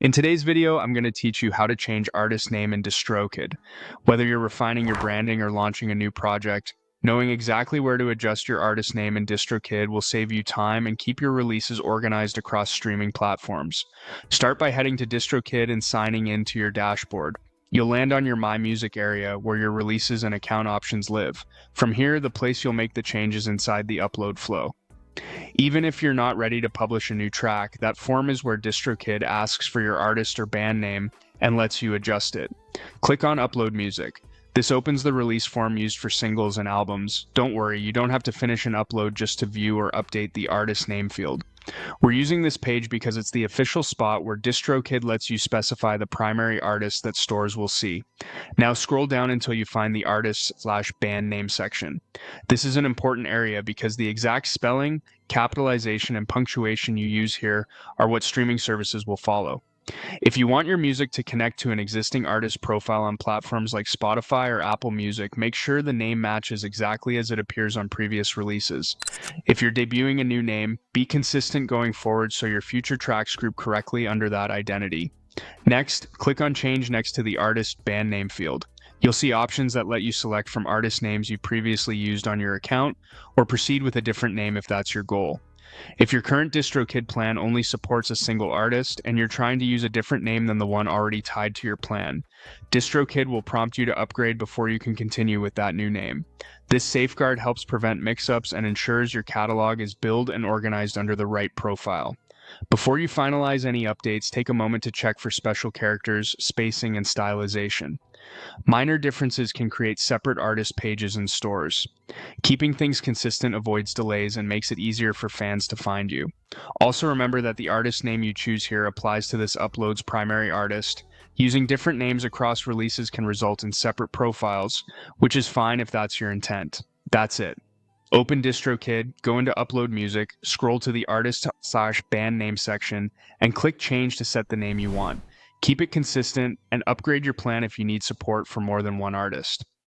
In today's video, I'm going to teach you how to change artist name in Distrokid. Whether you're refining your branding or launching a new project, knowing exactly where to adjust your artist name in Distrokid will save you time and keep your releases organized across streaming platforms. Start by heading to Distrokid and signing in to your dashboard. You'll land on your My Music area where your releases and account options live. From here, the place you'll make the changes inside the upload flow. Even if you're not ready to publish a new track, that form is where Distrokid asks for your artist or band name and lets you adjust it. Click on Upload Music. This opens the release form used for singles and albums. Don't worry, you don't have to finish an upload just to view or update the artist name field. We're using this page because it's the official spot where Distrokid lets you specify the primary artist that stores will see. Now scroll down until you find the artist/band name section. This is an important area because the exact spelling, capitalization, and punctuation you use here are what streaming services will follow. If you want your music to connect to an existing artist profile on platforms like Spotify or Apple Music, make sure the name matches exactly as it appears on previous releases. If you're debuting a new name, be consistent going forward so your future tracks group correctly under that identity. Next, click on Change next to the artist band name field. You'll see options that let you select from artist names you previously used on your account, or proceed with a different name if that's your goal. If your current Distrokid plan only supports a single artist and you're trying to use a different name than the one already tied to your plan, Distrokid will prompt you to upgrade before you can continue with that new name. This safeguard helps prevent mix-ups and ensures your catalog is built and organized under the right profile. Before you finalize any updates, take a moment to check for special characters, spacing, and stylization. Minor differences can create separate artist pages and stores. Keeping things consistent avoids delays and makes it easier for fans to find you. Also remember that the artist name you choose here applies to this upload's primary artist. Using different names across releases can result in separate profiles, which is fine if that's your intent. That's it. Open Distrokid, go into Upload Music, scroll to the artist/band name section, and click Change to set the name you want. Keep it consistent and upgrade your plan if you need support for more than one artist.